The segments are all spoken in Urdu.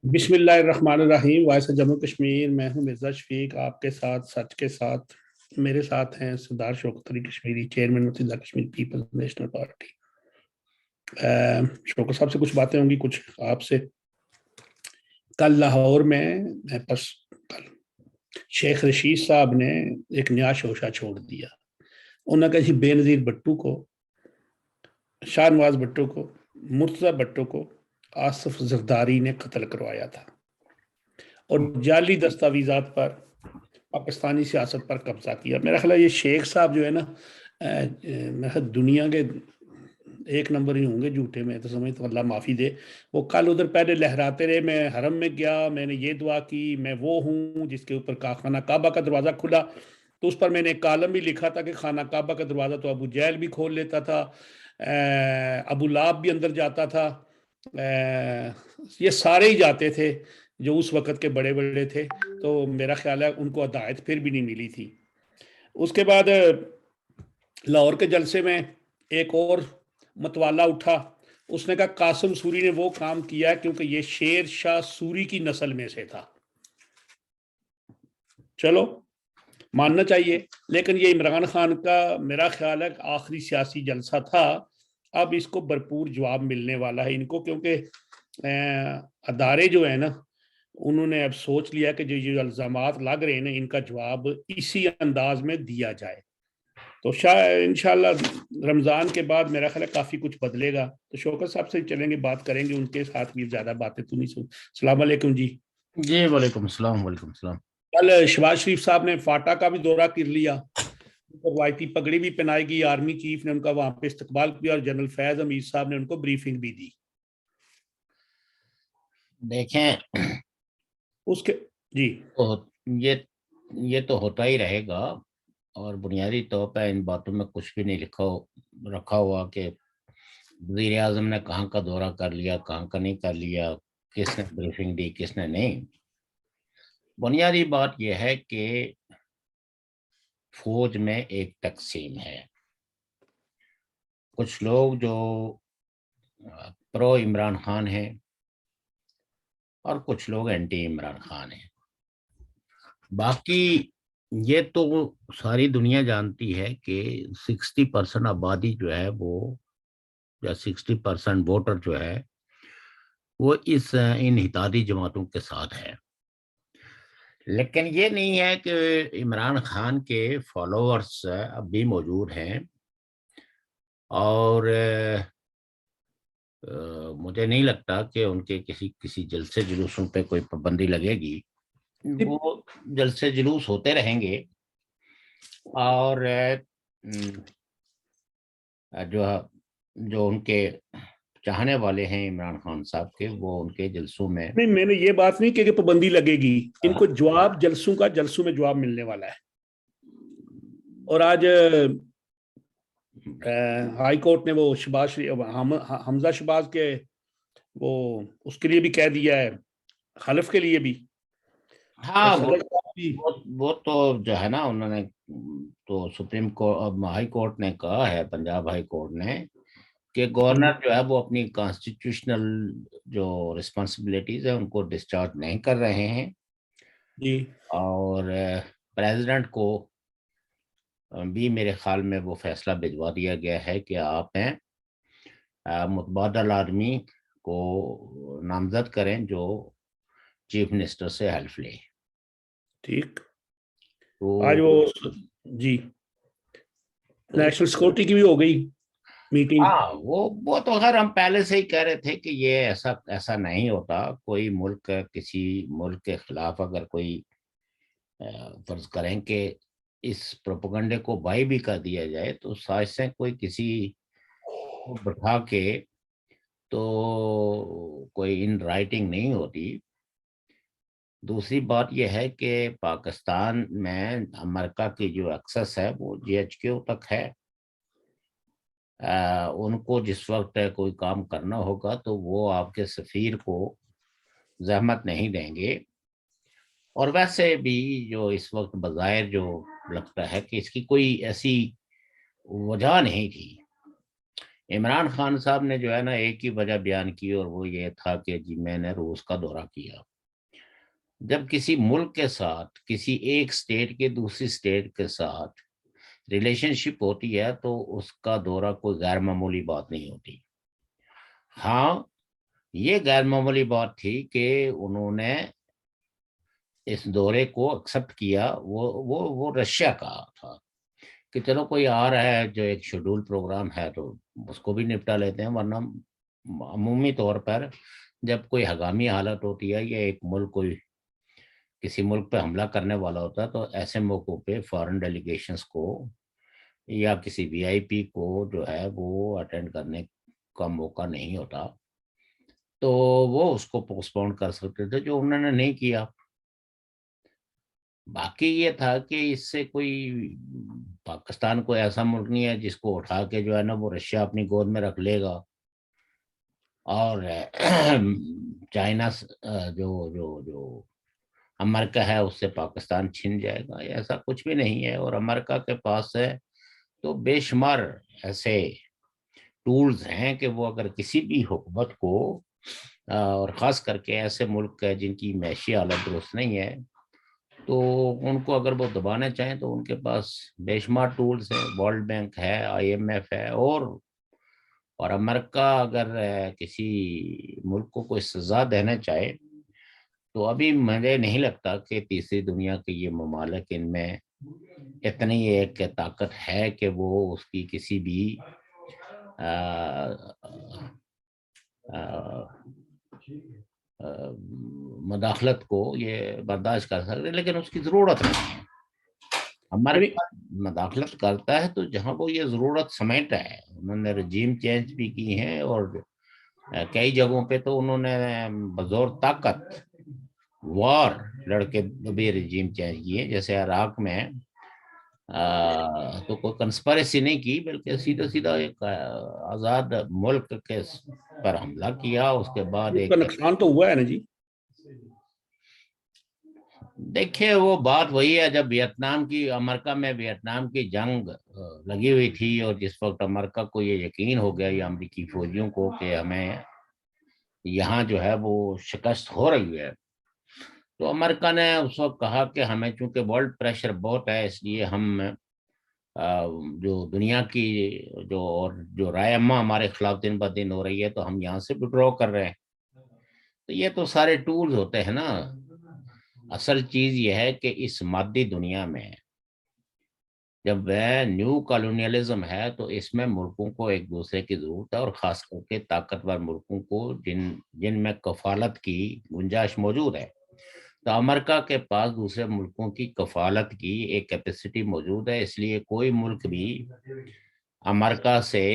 بسم اللہ الرحمن الرحیم، وائس جموں کشمیر۔ میں ہوں مرزا شفیق، آپ کے ساتھ سچ کے ساتھ۔ میرے ساتھ ہیں سردار شوکت علی کشمیری، چیئرمین وسیلہ کشمیر پیپلز نیشنل پارٹی۔ شوکت صاحب سے کچھ باتیں ہوں گی، کچھ آپ سے۔ کل لاہور میں بس کل شیخ رشید صاحب نے ایک نیا شوشہ چھوڑ دیا۔ انہوں نے کہا جی بے نظیر بھٹو کو، شاہ نواز بھٹو کو، مرتضی بھٹو کو آصف زرداری نے قتل کروایا تھا اور جعلی دستاویزات پر پاکستانی سیاست پر قبضہ کیا۔ میرا خیال ہے یہ شیخ صاحب جو ہے نا، دنیا کے ایک نمبر ہی ہوں گے جھوٹے میں، تو سمجھ تو اللہ معافی دے۔ وہ کل ادھر پہلے لہراتے رہے، میں حرم میں گیا، میں نے یہ دعا کی، میں وہ ہوں جس کے اوپر خانہ کعبہ کا دروازہ کھلا، تو اس پر میں نے ایک کالم بھی لکھا تھا کہ خانہ کعبہ کا دروازہ تو ابو جہل بھی کھول لیتا تھا، ابو لہب بھی اندر جاتا تھا، یہ سارے ہی جاتے تھے جو اس وقت کے بڑے بڑے تھے۔ تو میرا خیال ہے ان کو ہدایت پھر بھی نہیں ملی تھی۔ اس کے بعد لاہور کے جلسے میں ایک اور متوالا اٹھا، اس نے کہا قاسم سوری نے وہ کام کیا کیونکہ یہ شیر شاہ سوری کی نسل میں سے تھا۔ چلو ماننا چاہیے، لیکن یہ عمران خان کا میرا خیال ہے آخری سیاسی جلسہ تھا۔ اب اس کو بھرپور جواب ملنے والا ہے ان کو، کیونکہ ادارے جو ہیں نا، انہوں نے اب سوچ لیا کہ جو یہ الزامات لگ رہے ہیں نا، ان کا جواب اسی انداز میں دیا جائے۔ تو شاید انشاءاللہ رمضان کے بعد میرا خیال ہے کافی کچھ بدلے گا۔ تو شوکت صاحب سے چلیں گے، بات کریں گے، ان کے ساتھ بھی زیادہ باتیں تو نہیں سن۔ السلام علیکم جی۔ جی وعلیکم السلام۔ وعلیکم السلام۔ کل شہباز شریف صاحب نے فاٹا کا بھی دورہ کر لیا، روایتی پگڑی بھی پہنائی گئی، آرمی چیف نے ان کا وہاں پہ استقبال کیا، اور جنرل فیض حمید صاحب نے ان کو بریفنگ بھی دی۔ دیکھیں اس کے جی یہ تو ہوتا ہی رہے گا، اور بنیادی طور پہ ان باتوں میں کچھ بھی نہیں رکھا ہوا کہ وزیر اعظم نے کہاں کا دورہ کر لیا، کہاں کا نہیں کر لیا، کس نے بریفنگ دی، کس نے نہیں۔ بنیادی بات یہ ہے کہ فوج میں ایک تقسیم ہے، کچھ لوگ جو پرو عمران خان ہیں اور کچھ لوگ اینٹی عمران خان ہیں۔ باقی یہ تو ساری دنیا جانتی ہے کہ 60% آبادی جو ہے وہ، یا 60% ووٹر جو ہے وہ ان اتحادی جماعتوں کے ساتھ ہے۔ لیکن یہ نہیں ہے کہ عمران خان کے فالوورز اب بھی موجود ہیں، اور مجھے نہیں لگتا کہ ان کے کسی جلسے جلوسوں پہ کوئی پابندی لگے گی۔ وہ جلسے جلوس ہوتے رہیں گے، اور جو ان کے چاہنے والے ہیں عمران خان صاحب کے، وہ ان کے جلسوں میں نہیں، میں نے یہ بات نہیں کہ پابندی لگے گی، ان کو جواب جلسوں میں جواب ملنے والا ہے۔ اور آج ہائی کورٹ نے وہ حمزہ شہباز کے وہ اس کے لیے بھی کہہ دیا ہے، حلف کے لیے بھی۔ ہاں وہ تو جو ہے نا، انہوں نے تو سپریم کورٹ، ہائی کورٹ نے کہا ہے، پنجاب ہائی کورٹ نے، کہ گورنر جو ہے وہ اپنی کانسٹیٹیوشنل جو رسپانسبلٹیز ہیں ان کو ڈسچارج نہیں کر رہے ہیں، جی، اور پریزیڈنٹ کو بھی میرے خیال میں وہ فیصلہ بھجوا دیا گیا ہے کہ آپ ہیں متبادل آدمی کو نامزد کریں جو چیف منسٹر سے ہیلپ لے۔ ٹھیک، تو آج وہ جی نیشنل سیکورٹی کی بھی ہو گئی میٹنگ۔ ہاں وہ تو خیر ہم پہلے سے ہی کہہ رہے تھے کہ یہ ایسا نہیں ہوتا۔ کوئی ملک، کسی ملک کے خلاف اگر کوئی فرض کریں کہ اس پروپیگنڈے کو بائی بھی کر دیا جائے، تو سازشیں کوئی کسی کو بٹھا کے تو کوئی ان رائٹنگ نہیں ہوتی۔ دوسری بات یہ ہے کہ پاکستان میں امریکہ کی جو ایکسس ہے وہ GHQ تک ہے۔ ان کو جس وقت کوئی کام کرنا ہوگا تو وہ آپ کے سفیر کو زحمت نہیں دیں گے۔ اور ویسے بھی جو اس وقت بظاہر جو لگتا ہے کہ اس کی کوئی ایسی وجہ نہیں تھی، عمران خان صاحب نے جو ہے نا ایک ہی وجہ بیان کی، اور وہ یہ تھا کہ جی میں نے روس کا دورہ کیا۔ جب کسی ملک کے ساتھ، کسی ایک سٹیٹ کے دوسری سٹیٹ کے ساتھ ریلیشن شپ ہوتی ہے تو اس کا دورہ کوئی غیر معمولی بات نہیں ہوتی۔ ہاں یہ غیر معمولی بات تھی کہ انہوں نے اس دورے کو ایکسپٹ کیا۔ وہ رشیا کا تھا کہ چلو کوئی آ رہا ہے جو ایک شیڈول پروگرام ہے تو اس کو بھی نپٹا لیتے ہیں، ورنہ عمومی طور پر جب کوئی ہنگامی حالت ہوتی ہے یا ایک ملک کوئی کسی ملک پہ حملہ کرنے والا ہوتا ہے تو ایسے موقعوں پہ فارن ڈیلیگیشنز کو یا کسی وی آئی پی کو جو ہے وہ اٹینڈ کرنے کا موقع نہیں ہوتا، تو وہ اس کو پوسٹ پون کر سکتے تھے، جو انہوں نے نہیں کیا۔ باقی یہ تھا کہ اس سے کوئی پاکستان کوئی ایسا ملک نہیں ہے جس کو اٹھا کے جو ہے نا وہ رشیا اپنی گود میں رکھ لے گا، اور چائنا جو جو جو امریکہ ہے اس سے پاکستان چھن جائے گا، ایسا کچھ بھی نہیں ہے۔ اور امریکہ کے پاس ہے تو بے شمار ایسے ٹولز ہیں کہ وہ اگر کسی بھی حکومت کو، اور خاص کر کے ایسے ملک ہے جن کی معاشی حالت درست نہیں ہے، تو ان کو اگر وہ دبانا چاہیں تو ان کے پاس بے شمار ٹولز ہیں، ورلڈ بینک ہے، آئی ایم ایف ہے، اور امریکہ اگر کسی ملک کو کوئی سزا دینا چاہے تو ابھی مجھے نہیں لگتا کہ تیسری دنیا کے یہ ممالک ان میں اتنی ایک طاقت ہے کہ وہ اس کی کسی بھی مداخلت کو یہ برداشت کر سکتے، لیکن اس کی ضرورت نہیں ہے۔ امریکہ مداخلت کرتا ہے تو جہاں وہ یہ ضرورت سمیٹا ہے، انہوں نے رجیم چینج بھی کی ہیں، اور کئی جگہوں پہ تو انہوں نے بزور طاقت وار لڑکے بھی رجیم چینج کیے، جیسے عراق میں تو کوئی کنسپریسی نہیں کی، بلکہ سیدھا سیدھا ایک آزاد ملک کے پر حملہ کیا۔ اس کے بعد اس ایک کا نقصان تو ہوا ہے نا جی۔ دیکھیں وہ بات وہی ہے، جب ویتنام کی، امریکہ میں ویتنام کی جنگ لگی ہوئی تھی، اور جس وقت امریکہ کو یہ یقین ہو گیا یا امریکی فوجیوں کو کہ ہمیں یہاں جو ہے وہ شکست ہو رہی ہے، تو امریکہ نے اس وقت کہا کہ ہمیں چونکہ ورلڈ پریشر بہت ہے، اس لیے ہم جو دنیا کی جو رائے عامہ ہمارے خلاف دن بہ دن ہو رہی ہے تو ہم یہاں سے وڈرا کر رہے ہیں۔ تو یہ تو سارے ٹولز ہوتے ہیں نا۔ اصل چیز یہ ہے کہ اس مادی دنیا میں جب وہ نیو کالونیلزم ہے تو اس میں ملکوں کو ایک دوسرے کی ضرورت ہے، اور خاص کر کے طاقتور ملکوں کو جن میں کفالت کی گنجائش موجود ہے۔ تو امریکہ کے پاس دوسرے ملکوں کی کفالت کی ایک کیپیسٹی موجود ہے، اس لیے کوئی ملک بھی امریکہ سے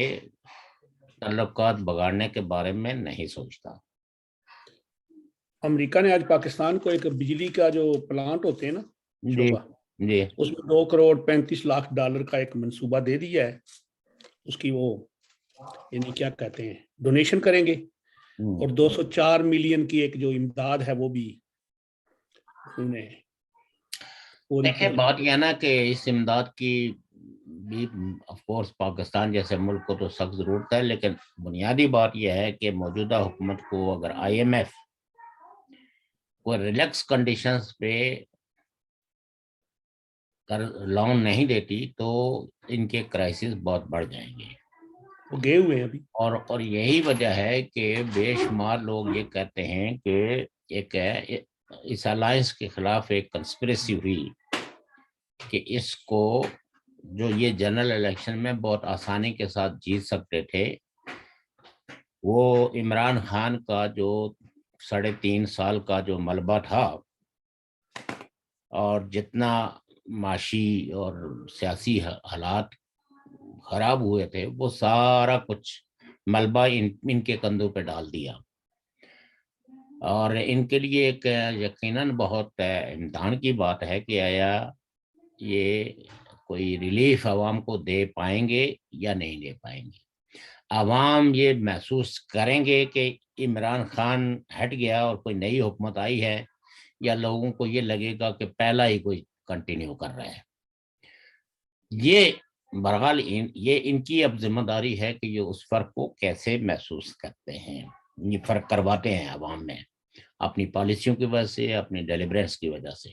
تعلقات بگاڑنے کے بارے میں نہیں سوچتا۔ امریکہ نے آج پاکستان کو ایک بجلی کا جو پلانٹ ہوتے ہیں نا جی شعبہ، جی اس میں $2.35 کروڑ کا ایک منصوبہ دے دیا ہے۔ اس کی وہ یعنی کیا کہتے ہیں ڈونیشن کریں گے، اور 204 ملین کی ایک جو امداد ہے وہ بھی انہیں دیکھیں بات یہ نا کہ اس امداد کی بھی آف کورس پاکستان جیسے ملک کو تو سخت ضرورت ہے، لیکن بنیادی بات یہ ہے کہ موجودہ حکومت کو اگر آئی ایم ایف کوئی ریلیکس کنڈیشنز پہ لون نہیں دیتی تو ان کے کرائسس بہت بڑھ جائیں گے۔ وہ گئے ہوئے ہیں ابھی۔ اور یہی وجہ ہے کہ بے شمار لوگ یہ کہتے ہیں کہ ایک اس الائنس کے خلاف ایک کنسپریسی ہوئی کہ اس کو جو یہ جنرل الیکشن میں بہت آسانی کے ساتھ جیت سکتے تھے، وہ عمران خان کا جو 3.5 سال کا جو ملبہ تھا، اور جتنا معاشی اور سیاسی حالات خراب ہوئے تھے، وہ سارا کچھ ملبہ ان کے کندھوں پہ ڈال دیا، اور ان کے لیے ایک یقیناً بہت امتحان کی بات ہے کہ آیا یہ کوئی ریلیف عوام کو دے پائیں گے یا نہیں دے پائیں گے۔ عوام یہ محسوس کریں گے کہ عمران خان ہٹ گیا اور کوئی نئی حکومت آئی ہے، یا لوگوں کو یہ لگے گا کہ پہلا ہی کوئی کنٹینیو کر رہا ہے۔ یہ بہرحال یہ ان کی اب ذمہ داری ہے کہ یہ اس فرق کو کیسے محسوس کرتے ہیں، یہ فرق کرواتے ہیں عوام میں اپنی پالیسیوں کی وجہ سے، اپنی ڈیلیبریٹس کی وجہ سے،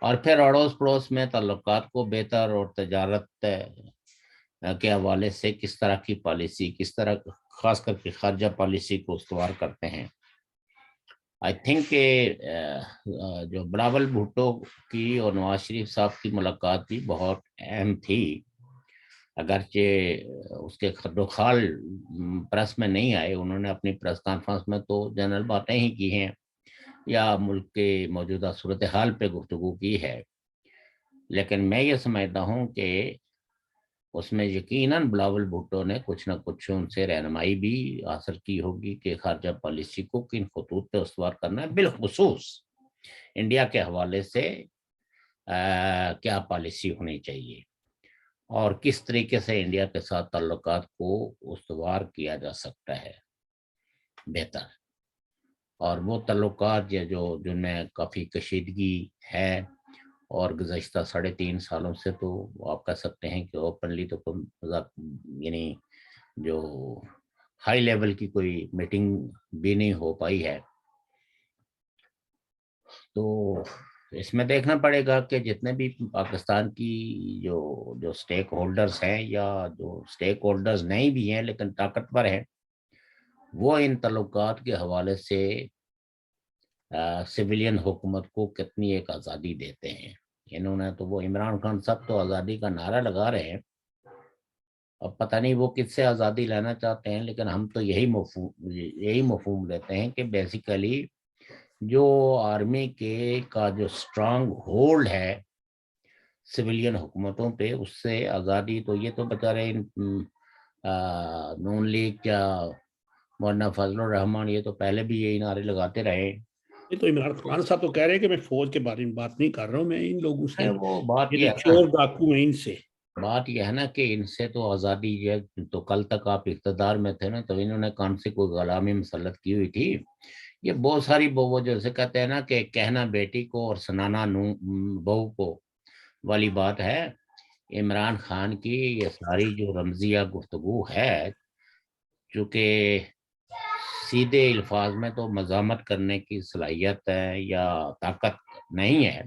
اور پھر اڑوس پڑوس میں تعلقات کو بہتر اور تجارت کے حوالے سے کس طرح کی پالیسی، کس طرح خاص کر کے خارجہ پالیسی کو استوار کرتے ہیں۔ آئی تھنک کہ جو بلاول بھٹو کی اور نواز شریف صاحب کی ملاقات بھی بہت اہم تھی، اگرچہ اس کے خال پریس میں نہیں آئے، انہوں نے اپنی پریس کانفرنس میں تو جنرل باتیں ہی کی ہیں یا ملک کے موجودہ صورتحال پہ گفتگو کی ہے، لیکن میں یہ سمجھتا ہوں کہ اس میں یقیناً بلاول بھٹو نے کچھ نہ کچھ ان سے رہنمائی بھی حاصل کی ہوگی کہ خارجہ پالیسی کو کن خطوط پہ استوار کرنا ہے، بالخصوص انڈیا کے حوالے سے کیا پالیسی ہونی چاہیے اور کس طریقے سے انڈیا کے ساتھ تعلقات کو استوار کیا جا سکتا ہے بہتر، اور وہ تعلقات جو جن میں کافی کشیدگی ہے، اور گزشتہ 3.5 سالوں سے تو آپ کہہ سکتے ہیں کہ اوپنلی تو یعنی جو ہائی لیول کی کوئی میٹنگ بھی نہیں ہو پائی ہے، تو اس میں دیکھنا پڑے گا کہ جتنے بھی پاکستان کی جو سٹیک ہولڈرز ہیں یا جو سٹیک ہولڈرز نہیں بھی ہیں لیکن طاقتور ہیں، وہ ان تعلقات کے حوالے سے سویلین حکومت کو کتنی ایک آزادی دیتے ہیں۔ انہوں نے تو وہ عمران خان صاحب تو آزادی کا نعرہ لگا رہے ہیں، اب پتہ نہیں وہ کس سے آزادی لینا چاہتے ہیں، لیکن ہم تو یہی مفہوم لیتے ہیں کہ بیسیکلی جو آرمی کا جو اسٹرانگ ہولڈ ہے سویلین حکومتوں پہ، اس سے آزادی تو یہ تو بیچارے نون لیگ یا مولانا فضل الرحمان یہ تو پہلے بھی یہی نعرے لگاتے رہے۔ یہ تو عمران خان صاحب تو کہہ رہے ہیں کہ میں فوج کے بارے میں بات نہیں کر رہا ہوں، میں ان لوگوں سے، وہ بات یہ یہ تو ہے نا، چور ڈاکو ہیں ان سے۔ بات یہ ہے نا کہ ان سے تو آزادی یہ تو کل تک آپ اقتدار میں تھے نا، تو انہوں نے کون سے کوئی غلامی مسلط کی ہوئی تھی؟ یہ بہت ساری وہ جیسے کہتے ہیں نا کہ کہنا بیٹی کو اور سنانا بہو کو والی بات ہے۔ عمران خان کی یہ ساری جو رمزیہ گفتگو ہے، چونکہ سیدھے الفاظ میں تو مزاحمت کرنے کی صلاحیت ہے یا طاقت نہیں ہے،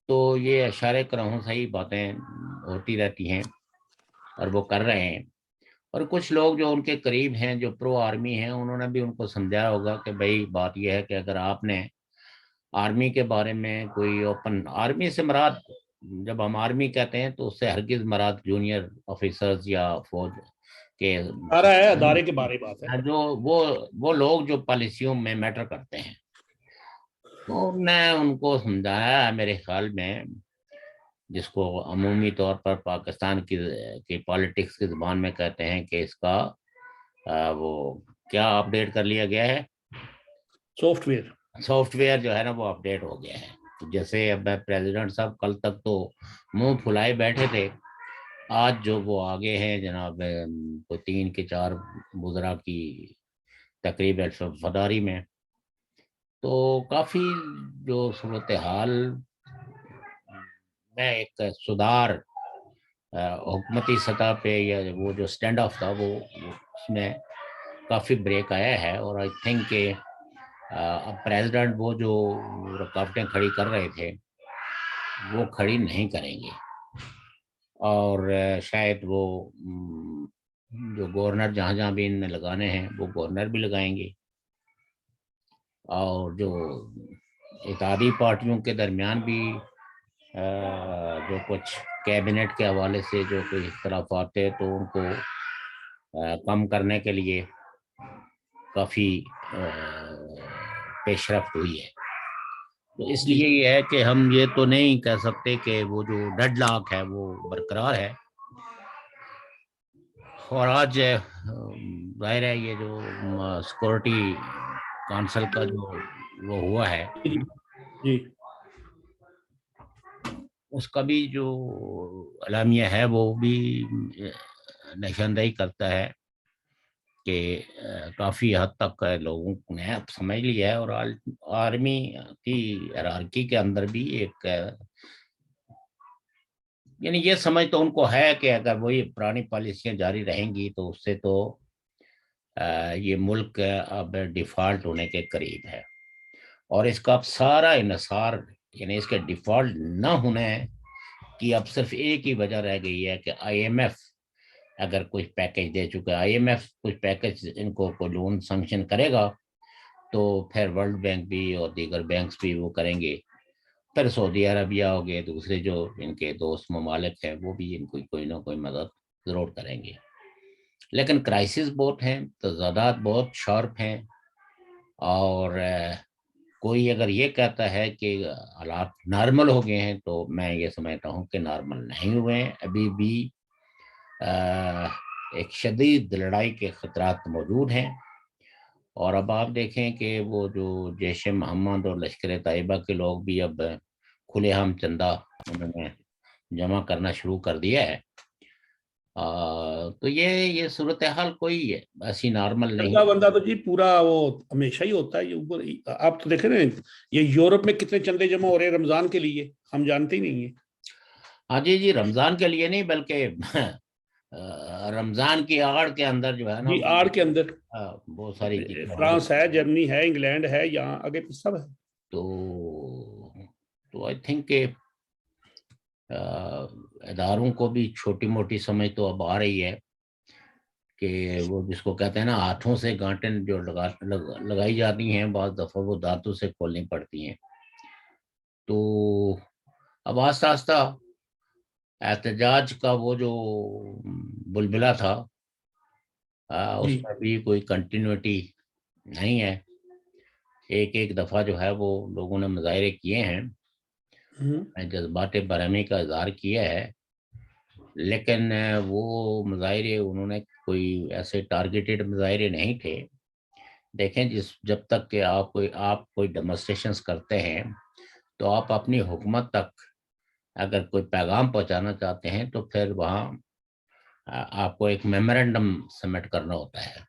تو یہ اشارے کرہوں صحیح باتیں ہوتی رہتی ہیں اور وہ کر رہے ہیں، اور کچھ لوگ جو ان کے قریب ہیں جو پرو آرمی ہیں انہوں نے بھی ان کو سمجھایا ہوگا کہ بھائی بات یہ ہے کہ اگر آپ نے آرمی کے بارے میں کوئی اوپن، آرمی سے مراد جب ہم آرمی کہتے ہیں تو اس سے ہرگز مراد جونیئر آفیسرز یا فوج کے آ رہا ہے ادارے کے بارے بات ہے۔ جو وہ لوگ جو پالیسیوں میں میٹر کرتے ہیں، تو نے ان کو سمجھایا ہے میرے خیال میں، جس کو عمومی طور پر پاکستان کی پالیٹکس کی زبان میں کہتے ہیں کہ اس کا وہ کیا اپ ڈیٹ کر لیا گیا ہے، سافٹ ویئر جو ہے نا وہ اپ ڈیٹ ہو گیا ہے۔ جیسے اب پریزیڈنٹ صاحب کل تک تو منہ پھلائے بیٹھے تھے، آج جو وہ آگے ہیں جناب کوئی 3 کے 4 وزراء کی تقریب وفاداری میں، تو کافی جو صورتحال میں ایک سدھار حکومتی سطح پہ یا وہ جو سٹینڈ آف تھا وہ اس میں کافی بریک آیا ہے، اور آئی تھنک کہ اب پریزیڈنٹ وہ جو رکاوٹیں کھڑی کر رہے تھے وہ کھڑی نہیں کریں گے، اور شاید وہ جو گورنر جہاں بھی ان میں لگانے ہیں وہ گورنر بھی لگائیں گے، اور جو اتحادی پارٹیوں کے درمیان بھی جو کچھ کیبنٹ کے حوالے سے جو کوئی اختلافات ہے تو ان کو کم کرنے کے لیے کافی پیش رفت ہوئی ہے۔ تو اس لیے یہ ہے کہ ہم یہ تو نہیں کہہ سکتے کہ وہ جو ڈیڈ لاک ہے وہ برقرار ہے، اور آج ظاہر ہے یہ جو سیکورٹی کونسل کا جو وہ ہوا ہے جی اس کا بھی جو اعلامیہ ہے وہ بھی نشاندہی کرتا ہے کہ کافی حد تک لوگوں نے اب سمجھ لیا ہے، اور آرمی کی ہیرارکی کے اندر بھی ایک یعنی یہ سمجھ تو ان کو ہے کہ اگر وہی پرانی پالیسیاں جاری رہیں گی تو اس سے تو یہ ملک اب ڈیفالٹ ہونے کے قریب ہے، اور اس کا اب سارا انحصار، یعنی اس کے ڈیفالٹ نہ ہونے کی اب صرف ایک ہی وجہ رہ گئی ہے کہ آئی ایم ایف اگر کچھ پیکج دے چکا ہے، آئی ایم ایف کچھ پیکج ان کو کوئی لون سینکشن کرے گا تو پھر ورلڈ بینک بھی اور دیگر بینکس بھی وہ کریں گے، پھر سعودی عربیہ ہو گئے، دوسرے جو ان کے دوست ممالک ہیں وہ بھی ان کو کوئی نہ کوئی مدد ضرور کریں گے۔ لیکن کرائسس بہت ہیں، تضادات بہت شارپ ہیں، اور کوئی اگر یہ کہتا ہے کہ حالات نارمل ہو گئے ہیں تو میں یہ سمجھتا ہوں کہ نارمل نہیں ہوئے ہیں، ابھی بھی ایک شدید لڑائی کے خطرات موجود ہیں۔ اور اب آپ دیکھیں کہ وہ جو جیش محمد اور لشکر طیبہ کے لوگ بھی اب کھلے عام چندہ انہوں نے جمع کرنا شروع کر دیا ہے، تو یہ صورتحال کوئی ہے ایسی نارمل چندہ نہیں۔ بندہ تو جی پورا وہ ہمیشہ ہی ہوتا ہے، یہ اوپر آپ تو دیکھیں نا یہ یورپ میں کتنے چندے جمع ہو رہے ہیں رمضان کے لیے، ہم جانتے ہی نہیں ہیں۔ ہاں جی جی، رمضان کے لیے نہیں بلکہ رمضان کی آڑ کے اندر جو ہے نا جی آر کے اندر بہت ساری چیزیں ہو فرانس رہی ہے، ہیں۔ جرمنی ہے، انگلینڈ ہے، یہاں آگے سب ہے۔ تو آئی تھنک کہ اداروں کو بھی چھوٹی موٹی سمجھ تو اب آ رہی ہے کہ وہ جس کو کہتے ہیں نا ہاتھوں سے گانٹیں جو لگائی جاتی ہیں بعض دفعہ وہ دانتوں سے کھولنی پڑتی ہیں۔ تو اب آہستہ آہستہ احتجاج کا وہ جو بلبلہ تھا جی اس میں بھی کوئی کنٹینیوٹی نہیں ہے، ایک ایک دفعہ جو ہے وہ لوگوں نے مظاہرے کیے ہیں، جذبات برہمی کا اظہار کیا ہے، لیکن وہ مظاہرے انہوں نے کوئی ایسے ٹارگیٹڈ مظاہرے نہیں تھے۔ دیکھیں جب تک کہ آپ کوئی ڈیمونسٹریشنز کرتے ہیں تو آپ اپنی حکومت تک اگر کوئی پیغام پہنچانا چاہتے ہیں تو پھر وہاں آپ کو ایک میمورنڈم سبمٹ کرنا ہوتا ہے۔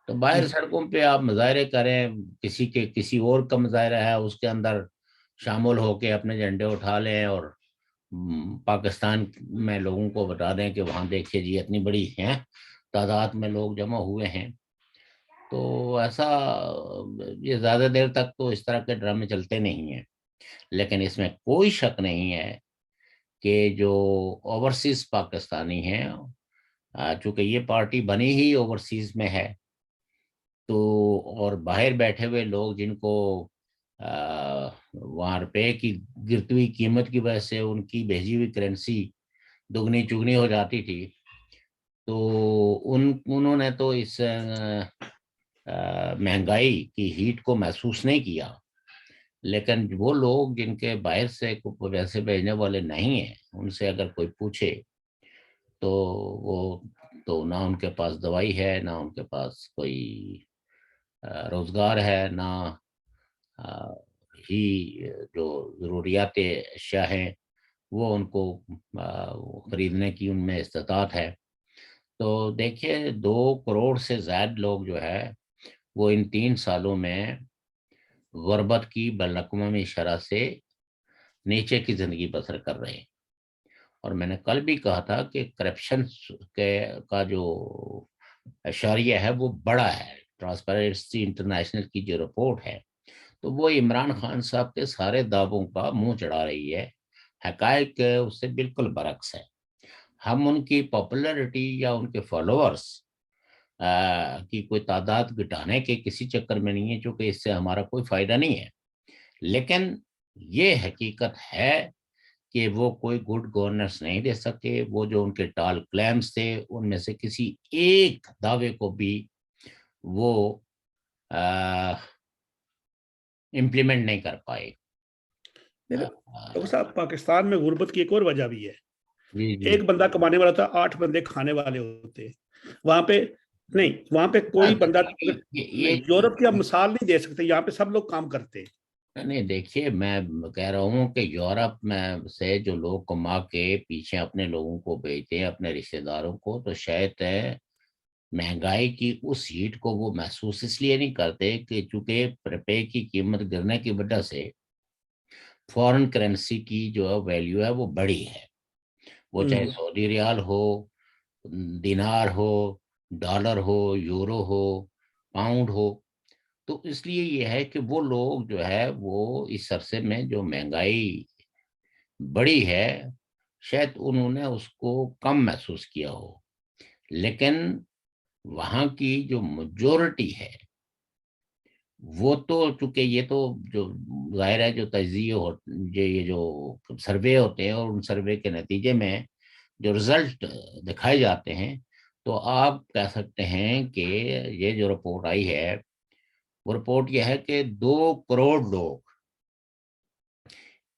تو باہر سڑکوں پہ آپ مظاہرے کریں، کسی اور کا مظاہرہ ہے اس کے اندر شامل ہو کے اپنے جھنڈے اٹھا لیں اور پاکستان میں لوگوں کو بتا دیں کہ وہاں دیکھیے جی اتنی بڑی ہیں تعداد میں لوگ جمع ہوئے ہیں، تو ایسا یہ زیادہ دیر تک تو اس طرح کے ڈرامے چلتے نہیں ہیں۔ لیکن اس میں کوئی شک نہیں ہے کہ جو اوورسیز پاکستانی ہیں، چونکہ یہ پارٹی بنی ہی اوورسیز میں ہے، تو اور باہر بیٹھے ہوئے لوگ جن کو وہاں روپے کی گرتی ہوئی قیمت کی وجہ سے ان کی بھیجی ہوئی کرنسی دگنی چگنی ہو جاتی تھی، تو انہوں نے تو اس مہنگائی کی ہیٹ کو محسوس نہیں کیا۔ لیکن وہ لوگ جن کے باہر سے ویسے بھیجنے والے نہیں ہیں ان سے اگر کوئی پوچھے تو وہ تو نہ ان کے پاس دوائی ہے، نہ ان کے پاس کوئی روزگار ہے، نہ ہی جو ضروریات اشیاء ہیں وہ ان کو خریدنے کی ان میں استطاعت ہے۔ تو دیکھیے 2 کروڑ سے زائد لوگ جو ہے وہ ان 3 سالوں میں غربت کی بین الاقوامی شرح سے نیچے کی زندگی بسر کر رہے ہیں۔ اور میں نے کل بھی کہا تھا کہ کرپشن کا جو اشاریہ ہے وہ بڑا ہے، ٹرانسپیرنسی انٹرنیشنل کی جو رپورٹ ہے تو وہ عمران خان صاحب کے سارے دعووں کا منہ چڑھا رہی ہے، حقائق اس سے بالکل برعکس ہے۔ ہم ان کی پاپولرٹی یا ان کے فالوورز کی کوئی تعداد گھٹانے کے کسی چکر میں نہیں ہے، چونکہ اس سے ہمارا کوئی فائدہ نہیں ہے، لیکن یہ حقیقت ہے کہ وہ کوئی گڈ گورننس نہیں دے سکے۔ وہ جو ان کے ٹال کلیمز تھے ان میں سے کسی ایک دعوے کو بھی وہ امپلیمنٹ نہیں کر پائے۔ ڈاکٹر صاحب پاکستان میں غربت کی ایک اور وجہ بھی ہے، جی جی، ایک بندہ کمانے والا تھا 8 بندے کھانے والے ہوتے، وہاں پہ نہیں، وہاں پہ کوئی بندہ نہیں، یورپ کی آپ مثال نہیں دے سکتے، یہاں پہ سب لوگ کام کرتے۔ نہیں دیکھیے میں کہہ رہا ہوں کہ یورپ میں سے جو لوگ کما کے پیچھے اپنے لوگوں کو بھیجتے ہیں اپنے رشتہ داروں کو، تو شاید مہنگائی کی اس ہیٹ کو وہ محسوس اس لیے نہیں کرتے کہ چونکہ روپے کی قیمت گرنے کی وجہ سے فورن کرنسی کی جو ویلیو ہے وہ بڑی ہے، وہ چاہے سعودی ریال ہو، دینار ہو، ڈالر ہو، یورو ہو، پاؤنڈ ہو۔ تو اس لیے یہ ہے کہ وہ لوگ جو ہے وہ اس عرصے میں جو مہنگائی بڑی ہے، شاید انہوں نے اس کو کم محسوس کیا ہو، لیکن وہاں کی جو میجورٹی ہے وہ تو، چونکہ یہ تو جو ظاہر ہے جو تجزیے یہ جو سروے ہوتے ہیں اور ان سروے کے نتیجے میں جو رزلٹ دکھائے جاتے ہیں، تو آپ کہہ سکتے ہیں کہ یہ جو رپورٹ آئی ہے وہ رپورٹ یہ ہے کہ 2 کروڑ لوگ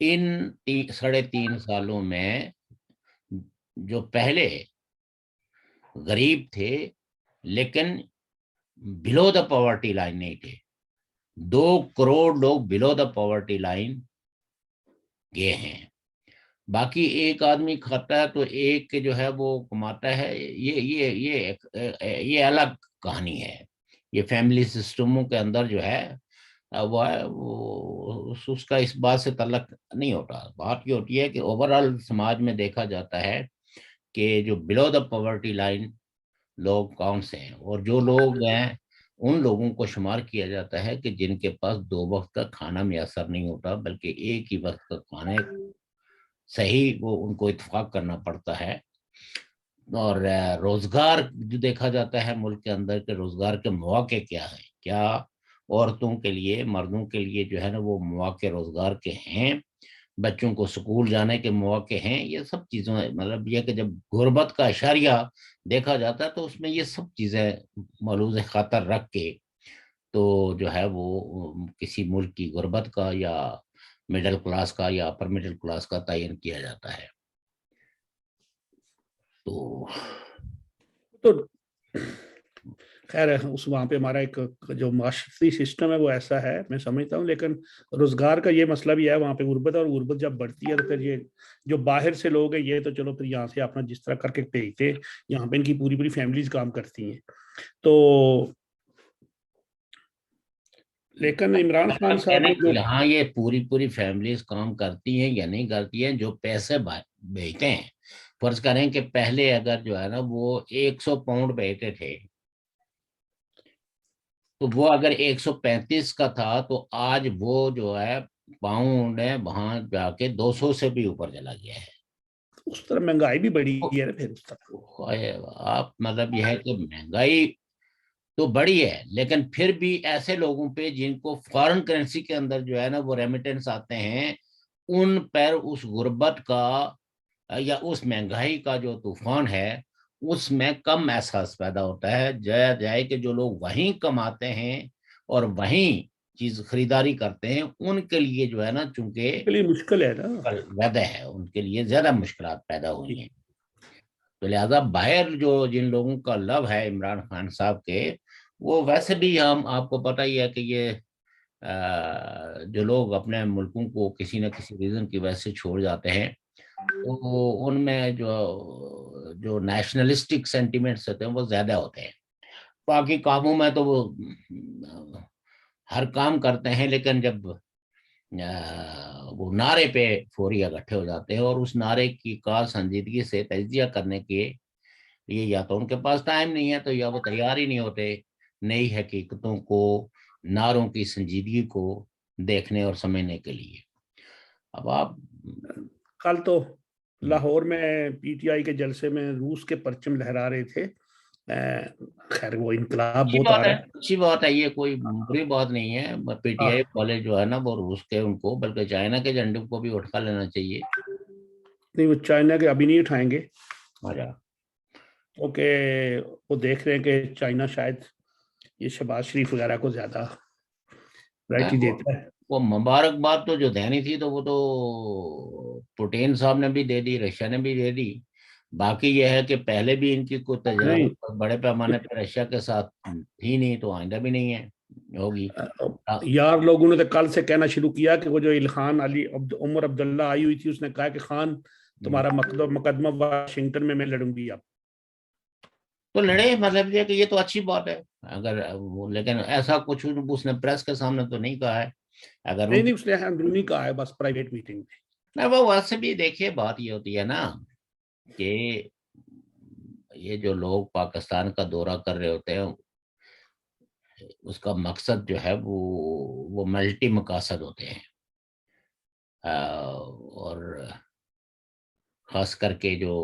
ان 3.5 سالوں میں جو پہلے غریب تھے لیکن بلو دا پاورٹی لائن نہیں تھے، 2 کروڑ لوگ بلو دا پاورٹی لائن گئے ہیں۔ باقی ایک آدمی کھاتا ہے تو ایک جو ہے وہ کماتا ہے، یہ الگ کہانی ہے۔ یہ فیملی سسٹموں کے اندر جو ہے وہ اس کا اس بات سے تعلق نہیں ہوتا۔ بات یہ ہوتی ہے کہ اوورآل سماج میں دیکھا جاتا ہے کہ جو بلو دا پاورٹی لائن لوگ کون سے ہیں، اور جو لوگ ہیں ان لوگوں کو شمار کیا جاتا ہے کہ جن کے پاس 2 وقت کا کھانا میسر نہیں ہوتا، بلکہ ایک ہی وقت کا کھانا صحیح وہ ان کو اتفاق کرنا پڑتا ہے۔ اور روزگار جو دیکھا جاتا ہے ملک کے اندر کے روزگار کے مواقع کیا ہیں، کیا عورتوں کے لیے، مردوں کے لیے جو ہے نا وہ مواقع روزگار کے ہیں، بچوں کو سکول جانے کے مواقع ہیں، یہ سب چیزوں، مطلب یہ کہ جب غربت کا اشاریہ دیکھا جاتا ہے تو اس میں یہ سب چیزیں ملحوظ خاطر رکھ کے تو جو ہے وہ کسی ملک کی غربت کا یا مڈل کلاس کا یا اپر مڈل کلاس کا تعین کیا جاتا ہے۔ تو خیر ہے، اس وہاں پہ ہمارا ایک جو معاشرتی سسٹم ہے وہ ایسا ہے، میں سمجھتا ہوں، لیکن روزگار کا یہ مسئلہ بھی ہے وہاں پہ غربت، اور غربت جب بڑھتی ہے تو پھر یہ جو باہر سے لوگ ہیں یہ تو چلو پھر یہاں سے اپنا جس طرح کر کے بھیجتے، یہاں پہ ان کی پوری فیملیز کام کرتی ہیں۔ تو لیکن عمران خان صاحب نے جو یہاں یہ پوری فیملیز کام کرتی ہیں یا نہیں کرتی ہیں، جو پیسے بھیجتے ہیں، فرض کریں کہ پہلے اگر جو ہے نا وہ 100 پاؤنڈ بھیجتے تھے تو وہ اگر 135 کا تھا تو آج وہ جو ہے پاؤنڈ ہے وہاں جا کے 200 سے بھی اوپر چلا گیا ہے۔ اس طرح مہنگائی بھی بڑی ہے نا پھر اس طرح آپ مطلب یہ ہے کہ مہنگائی تو بڑی ہے، لیکن پھر بھی ایسے لوگوں پہ جن کو فارن کرنسی کے اندر جو ہے نا وہ ریمیٹنس آتے ہیں، ان پر اس غربت کا یا اس مہنگائی کا جو طوفان ہے اس میں کم احساس پیدا ہوتا ہے، جائے کہ جو لوگ وہیں کماتے ہیں اور وہیں چیز خریداری کرتے ہیں ان کے لیے جو ہے نا چونکہ کے لیے مشکل ہے نا وعدہ ہے، ان کے لیے زیادہ مشکلات پیدا ہوئی ہیں۔ تو لہذا باہر جو جن لوگوں کا لو ہے عمران خان صاحب کے، وہ ویسے بھی ہم آپ کو پتہ ہی ہے کہ یہ جو لوگ اپنے ملکوں کو کسی نہ کسی ریزن کی وجہ سے چھوڑ جاتے ہیں تو ان میں جو نیشنلسٹک سینٹیمنٹس ہوتے ہیں وہ زیادہ ہوتے ہیں۔ باقی کاموں میں تو وہ ہر کام کرتے ہیں، لیکن جب وہ نعرے پہ فوری اکٹھے ہو جاتے ہیں اور اس نعرے کی کا سنجیدگی سے تجزیہ کرنے کے لیے یا تو ان کے پاس ٹائم نہیں ہے تو یا وہ تیار ہی نہیں ہوتے نئی حقیقتوں کو، نعروں کی سنجیدگی کو دیکھنے اور سمجھنے کے لیے۔ اب آپ کل تو لاہور میں پی ٹی آئی کے جلسے میں روس کے پرچم لہرا رہے تھے، خیر وہ انقلاب بہت آ رہا ہے، اچھی بات ہے، یہ کوئی بری بات نہیں ہے۔ پی ٹی آئی والے جو ہے نا وہ روس کے ان کو بلکہ چائنا کے جھنڈے کو بھی اٹھا لینا چاہیے۔ نہیں وہ چائنا کے ابھی نہیں اٹھائیں گے اچھا، کیونکہ وہ دیکھ رہے ہیں کہ چائنا شاید یہ شہباز شریف وغیرہ کو زیادہ پرائرٹی دیتا ہے۔ وہ مبارکباد تو جو دینی تھی تو وہ تو پوٹین صاحب نے بھی دے دی، رشیا نے بھی دے دی۔ باقی یہ ہے کہ پہلے بھی ان کی کوئی تجارت بڑے پیمانے پہ رشیا کے ساتھ تھی نہیں، تو آئندہ بھی نہیں ہے، ہوگی۔ یار لوگوں نے تو کل سے کہنا شروع کیا کہ وہ جو الخان علی عمر عبداللہ آئی ہوئی تھی اس نے کہا کہ خان تمہارا مقدمہ واشنگٹن میں لڑوں گی اب تو لڑے، مطلب یہ کہ یہ تو اچھی بات ہے اگر، لیکن ایسا کچھ اس نے پریس کے سامنے تو نہیں کہا ہے۔ اگر نہیں اس نے اندرونی کہا ہے بس پرائیویٹ میٹنگ میں۔ وہ ویسے بھی دیکھیے بات یہ ہوتی ہے نا کہ یہ جو لوگ پاکستان کا دورہ کر رہے ہوتے ہیں اس کا مقصد جو ہے وہ ملٹی مقاصد ہوتے ہیں، اور خاص کر کے جو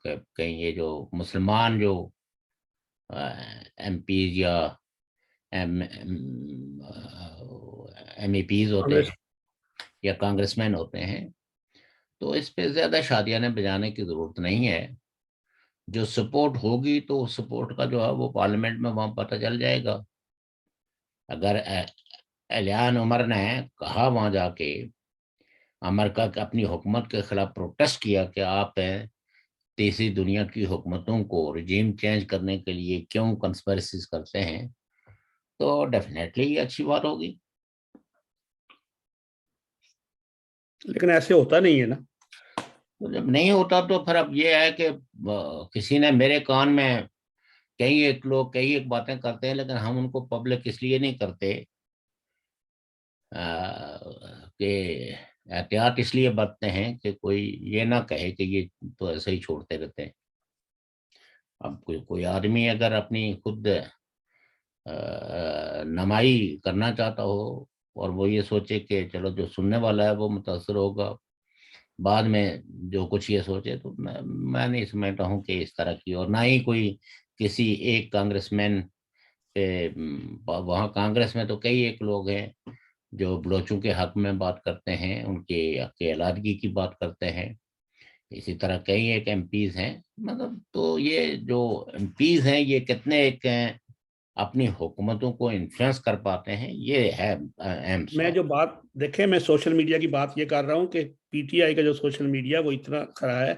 کہیں یہ جو مسلمان جو ایم پیز یا ایم اے پیز ہوتے کانگریس ہیں یا کانگریس مین ہوتے ہیں، تو اس پہ زیادہ شادیاں بجانے کی ضرورت نہیں ہے. جو سپورٹ ہوگی تو سپورٹ کا جو ہے وہ پارلیمنٹ میں وہاں پتہ چل جائے گا. اگر اعلیان عمر نے کہا وہاں جا کے امریکہ کی اپنی حکومت کے خلاف پروٹیسٹ کیا کہ آپ تیسری دنیا کی حکومتوں کو رجیم چینج کرنے کے لیے کیوں کنسپریسیز کرتے ہیں، تو ڈیفینیٹلی یہ اچھی بات ہوگی. لیکن ایسے ہوتا نہیں ہے نا. تو جب نہیں ہوتا تو پھر اب یہ ہے کہ کسی نے میرے کان میں کئی ایک باتیں کرتے ہیں، لیکن ہم ان کو پبلک اس لیے نہیں کرتے کہ احتیاط اس لیے برتتے ہیں کہ کوئی یہ نہ کہے کہ یہ تو ایسے ہی چھوڑتے رہتے ہیں. اب کوئی آدمی اگر اپنی خود نمائی کرنا چاہتا ہو اور وہ یہ سوچے کہ چلو جو سننے والا ہے وہ متاثر ہوگا، بعد میں جو کچھ یہ سوچے، تو میں نہیں سمجھتا ہوں کہ اس طرح کی، اور نہ ہی کوئی کسی ایک کانگریس مین پہ وہاں کانگریس میں تو کئی ایک لوگ ہیں جو بلوچوں کے حق میں بات کرتے ہیں، ان کے حق علیحدگی کی بات کرتے ہیں. اسی طرح کئی ایک ایم پیز ہیں، مطلب تو یہ جو ایم پیز ہیں یہ کتنے ایک ہیں اپنی حکومتوں کو انفلوئنس کر پاتے ہیں، یہ ہے اہم میں سوال. جو بات دیکھیں، میں سوشل میڈیا کی بات یہ کر رہا ہوں کہ پی ٹی آئی کا جو سوشل میڈیا وہ اتنا کھڑا ہے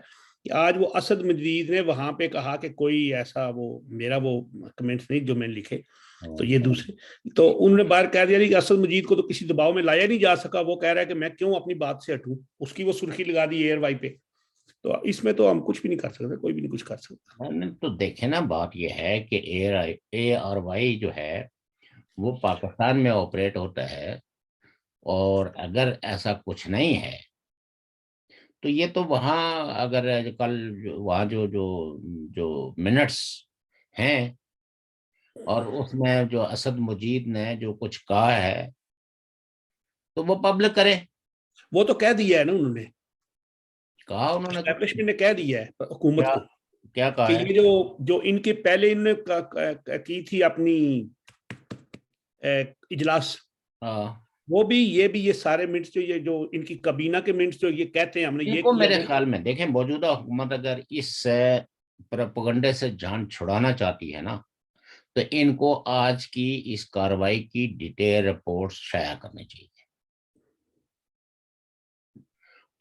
کہ آج وہ اسد مجید نے وہاں پہ کہا کہ کوئی ایسا وہ میرا وہ کمنٹس نہیں جو میں نے لکھے، تو یہ دوسرے، تو انہوں نے باہر کہہ دیا کہ اسد مجید کو تو کسی دباؤ میں لایا نہیں جا سکا، وہ کہہ رہا ہے کہ میں کیوں اپنی بات سے ہٹوں، اس کی وہ سرخی لگا دی ایئر وائی پہ. تو اس میں تو ہم کچھ بھی نہیں کر سکتے، کوئی بھی نہیں کچھ کر سکتا. تو دیکھیں نا، بات یہ ہے کہ اے آر وائی جو ہے وہ پاکستان میں آپریٹ ہوتا ہے، اور اگر ایسا کچھ نہیں ہے تو یہ تو وہاں اگر کل وہاں جو جو جو منٹس ہیں اور اس میں جو اسد مجید نے جو کچھ کہا ہے تو وہ پبلک کرے. وہ تو کہہ دیا ہے نا انہوں نے، کہا انہوں نے کچھ اسٹیبلشمنٹ نے کہہ دیا ہے حکومت کیا کو کیا کہ کہا ہے؟ یہ جو ان کے پہلے ان نے کی تھی اپنی اجلاس، ہاں، وہ بھی یہ سارے منٹس جو یہ جو ان کی کابینہ کے منٹس جو یہ کہتے ہیں ہم نے ان یہ کو کیا میرے وہ. خیال میں دیکھیں، موجودہ حکومت اگر اس پروپیگنڈے سے جان چھڑانا چاہتی ہے نا، تو ان کو آج کی اس کاروائی کی ڈیٹیل رپورٹ شائع کرنی چاہیے.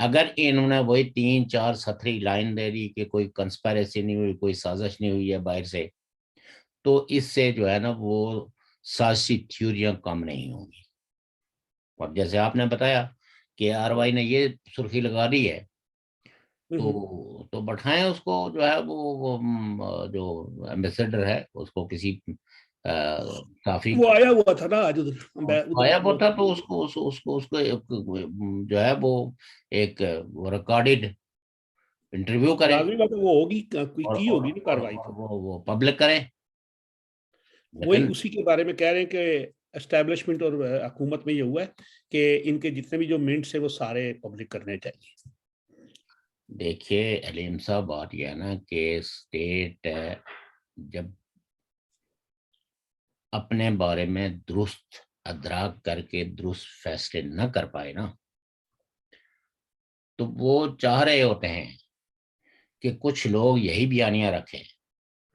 اگر انہوں نے وہی 3-4 سطری لائن دے دی کہ کوئی کنسپیریسی نہیں ہوئی، کوئی سازش نہیں ہوئی ہے باہر سے، تو اس سے جو ہے نا وہ سیاسی تھیوریاں کم نہیں ہوں گی. اور جیسے آپ نے بتایا کہ آر وائی نے یہ سرخی لگا دی ہے، تو بٹھائیں اس کو، جو ہے وہ جو ایمبیسڈر ہے اس کو کسی کافی وہ آیا ہوا تھا نا آج ادھر آیا وہ تھا، تو اس کو جو ہے وہ ایک ریکارڈڈ انٹرویو کرے لازمی بات ہے، وہ ہوگی کوئی اور کی اور ہوگی نا اور کاروائی اور تو. وہ پبلک کریں. وہی لیکن اسی کے بارے میں کہہ رہے ہیں کہ اسٹیبلشمنٹ اور حکومت میں یہ ہوا ہے کہ ان کے جتنے بھی جو منٹس ہیں وہ سارے پبلک کرنے چاہیے. دیکھیے علیم صاحب، بات یہ ہے نا کہ اسٹیٹ جب اپنے بارے میں درست ادراک کر کے درست فیصلے نہ کر پائے نا، تو وہ چاہ رہے ہوتے ہیں کہ کچھ لوگ یہی بیانیاں رکھیں.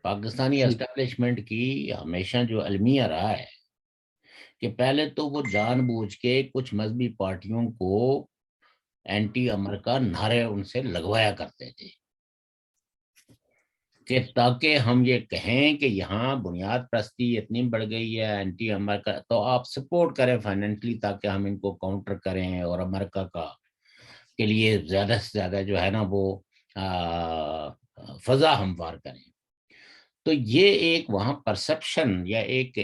پاکستانی اسٹیبلشمنٹ کی ہمیشہ جو المیہ رہا ہے کہ پہلے تو وہ جان بوجھ کے کچھ مذہبی پارٹیوں کو اینٹی امریکہ نعرے ان سے لگوایا کرتے تھے کہ تاکہ ہم یہ کہیں کہ یہاں بنیاد پرستی اتنی بڑھ گئی ہے، اینٹی امریکہ، تو آپ سپورٹ کریں فائنینشلی تاکہ ہم ان کو کاؤنٹر کریں اور امریکہ کا کے لیے زیادہ سے زیادہ جو ہے نا وہ فضا ہموار کریں. تو یہ ایک وہاں پرسپشن یا ایک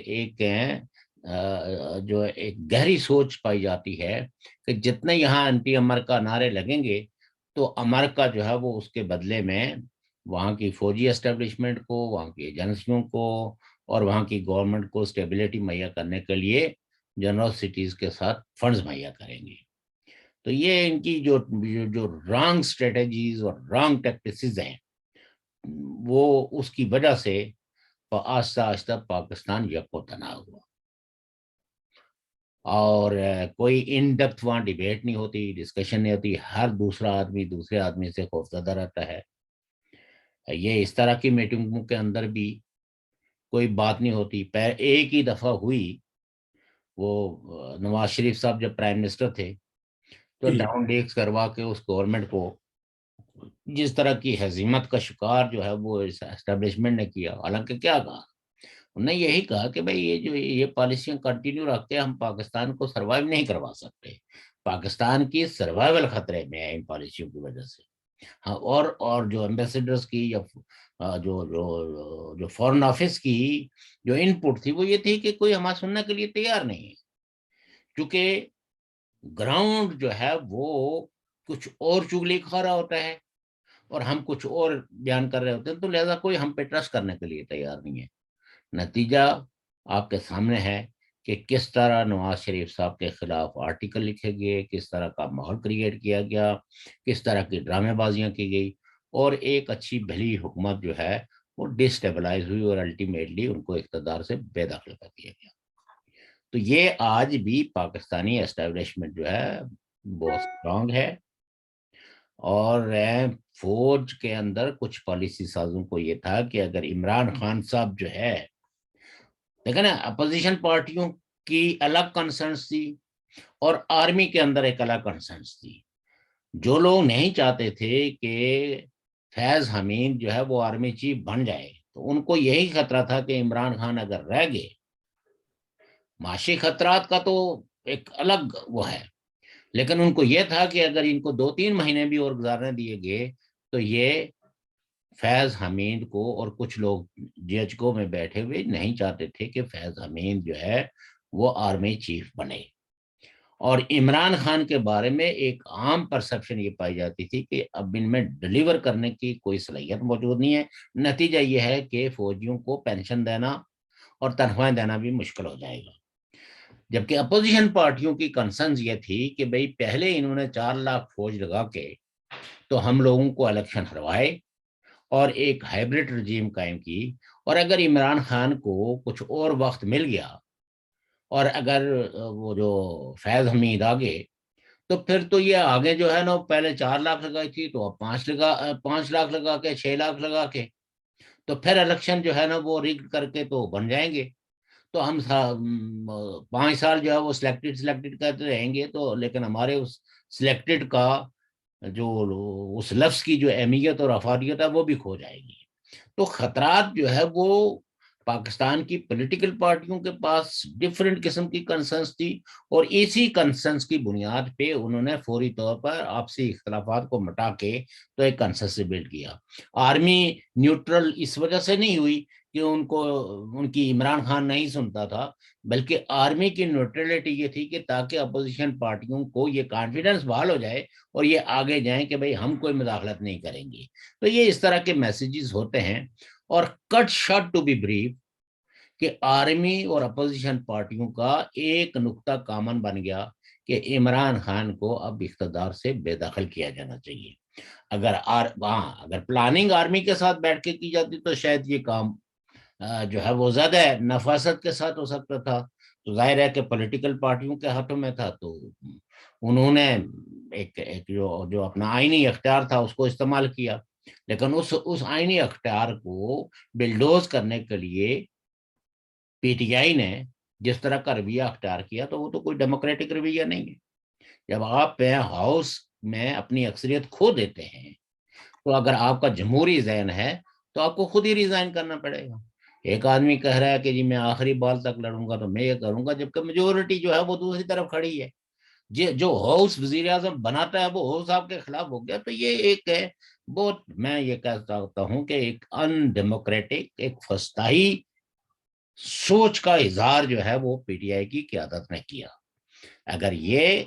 جو ایک گہری سوچ پائی جاتی ہے کہ جتنے یہاں اینٹی امریکہ نعرے لگیں گے تو امریکہ جو ہے وہ اس کے بدلے میں وہاں کی فوجی اسٹیبلشمنٹ کو، وہاں کی ایجنسیوں کو اور وہاں کی گورنمنٹ کو اسٹیبلٹی مہیا کرنے کے لیے جنرل کے ساتھ فنڈز مہیا کریں گے. تو یہ ان کی جو رانگ اسٹریٹجیز اور رانگ ٹیکٹسز ہیں، وہ اس کی وجہ سے آہستہ آہستہ پاکستان یکو تنہا ہوا. اور کوئی ان ڈیپتھ وہاں ڈیبیٹ نہیں ہوتی، ڈسکشن نہیں ہوتی، ہر دوسرا آدمی دوسرے آدمی سے خوفزدہ رہتا ہے. یہ اس طرح کی میٹنگوں کے اندر بھی کوئی بات نہیں ہوتی. ایک ہی دفعہ ہوئی، وہ نواز شریف صاحب جب پرائم منسٹر تھے تو ڈاؤن ڈیکس کروا کے اس گورنمنٹ کو جس طرح کی ہزیمت کا شکار جو ہے وہ اسٹیبلشمنٹ نے کیا. حالانکہ کیا کہا انہوں نے؟ یہی کہا کہ بھئی یہ پالیسیاں کنٹینیو رکھتے ہم پاکستان کو سروائیو نہیں کروا سکتے، پاکستان کی سروائیول خطرے میں ہے ان پالیسیوں کی وجہ سے. ہاں، اور جو ایمبیسیڈرز کی یا جو فورن آفس کی جو ان پٹ تھی وہ یہ تھی کہ کوئی ہمارا سننے کے لیے تیار نہیں ہے، کیونکہ گراؤنڈ جو ہے وہ کچھ اور چگلی کھا رہا ہوتا ہے اور ہم کچھ اور بیان کر رہے ہوتے ہیں، تو لہذا کوئی ہم پہ ٹرسٹ کرنے کے لیے تیار نہیں ہے. نتیجہ آپ کے سامنے ہے کہ کس طرح نواز شریف صاحب کے خلاف آرٹیکل لکھے گئے، کس طرح کا ماحول کریٹ کیا گیا، کس طرح کی ڈرامے بازیاں کی گئی، اور ایک اچھی بھلی حکومت جو ہے وہ ڈسٹیبلائز ہوئی اور الٹیمیٹلی ان کو اقتدار سے بے دخل کر دیا گیا. تو یہ آج بھی پاکستانی اسٹیبلشمنٹ جو ہے بہت اسٹرانگ ہے، اور فوج کے اندر کچھ پالیسی سازوں کو یہ تھا کہ اگر عمران خان صاحب جو ہے، دیکھیں نا، اپوزیشن پارٹیوں کی الگ کنسرنس تھی اور آرمی کے اندر ایک الگ کنسرنس تھی. جو لوگ نہیں چاہتے تھے کہ فیض حمید جو ہے وہ آرمی چیف بن جائے، تو ان کو یہی خطرہ تھا کہ عمران خان اگر رہ گئے، معاشی خطرات کا تو ایک الگ وہ ہے، لیکن ان کو یہ تھا کہ اگر ان کو 2-3 مہینے بھی اور گزارنے دیے گئے تو یہ فیض حمید کو، اور کچھ لوگ جی ایچ کو میں بیٹھے ہوئے نہیں چاہتے تھے کہ فیض حمید جو ہے وہ آرمی چیف بنے. اور عمران خان کے بارے میں ایک عام پرسپشن یہ پائی جاتی تھی کہ اب ان میں ڈیلیور کرنے کی کوئی صلاحیت موجود نہیں ہے. نتیجہ یہ ہے کہ فوجیوں کو پینشن دینا اور تنخواہیں دینا بھی مشکل ہو جائے گا. جبکہ اپوزیشن پارٹیوں کی کنسرنز یہ تھی کہ بھئی پہلے انہوں نے 4 لاکھ فوج لگا کے تو ہم لوگوں کو الیکشن ہروائے اور ایک ہائبرڈ رجیم قائم کی، اور اگر عمران خان کو کچھ اور وقت مل گیا اور اگر وہ جو فیض حمید آگے، تو پھر تو یہ آگے جو ہے نا پہلے 4 لاکھ لگائی تھی تو اب 5 لاکھ لگا کے 6 لاکھ لگا کے تو پھر الیکشن جو ہے نا وہ ریگ کر کے تو بن جائیں گے. تو ہم 5 سال جو ہے وہ سلیکٹڈ کرتے رہیں گے، تو لیکن ہمارے اس سلیکٹڈ کا جو اس لفظ کی جو اہمیت اور افادیت ہے وہ بھی کھو جائے گی. تو خطرات جو ہے وہ پاکستان کی پولیٹیکل پارٹیوں کے پاس ڈیفرنٹ قسم کی کنسرنس تھی، اور اسی کنسرنس کی بنیاد پہ انہوں نے فوری طور پر آپسی اختلافات کو مٹا کے تو ایک کنسنسس بلڈ کیا. آرمی نیوٹرل اس وجہ سے نہیں ہوئی کہ ان کی عمران خان نہیں سنتا تھا، بلکہ آرمی کی نیوٹرلٹی یہ تھی کہ تاکہ اپوزیشن پارٹیوں کو یہ کانفیڈنس بحال ہو جائے اور یہ آگے جائیں کہ بھئی ہم کوئی مداخلت نہیں کریں گے. تو یہ اس طرح کے میسیجز ہوتے ہیں. اور کٹ شارٹ ٹو بی بریف کہ آرمی اور اپوزیشن پارٹیوں کا ایک نقطہ کامن بن گیا کہ عمران خان کو اب اقتدار سے بے دخل کیا جانا چاہیے. اگر پلاننگ آرمی کے ساتھ بیٹھ کے کی جاتی تو شاید یہ کام جو ہے وہ زیادہ نفاست کے ساتھ ہو سکتا تھا. تو ظاہر ہے کہ پولیٹیکل پارٹیوں کے ہاتھوں میں تھا، تو انہوں نے ایک جو اپنا آئینی اختیار تھا اس کو استعمال کیا، لیکن اس آئینی اختیار کو بلڈوز کرنے کے لیے پی ٹی آئی نے جس طرح کا رویہ اختیار کیا تو وہ تو کوئی ڈیموکریٹک رویہ نہیں ہے. جب آپ ہاؤس میں اپنی اکثریت کھو دیتے ہیں تو اگر آپ کا جمہوری ذہن ہے تو آپ کو خود ہی ریزائن کرنا پڑے گا. ایک آدمی کہہ رہا ہے کہ جی میں آخری بال تک لڑوں گا تو میں یہ کروں گا، جبکہ میجورٹی جو ہے وہ دوسری طرف کھڑی ہے. جو ہاؤس وزیر اعظم بناتا ہے وہ ہاؤس آپ کے خلاف ہو گیا. تو یہ ایک ہے بہت، میں یہ کہتا ہوں کہ ایک ان ڈیموکریٹک، ایک فسطائی سوچ کا اظہار جو ہے وہ پی ٹی آئی کی قیادت نے کیا. اگر یہ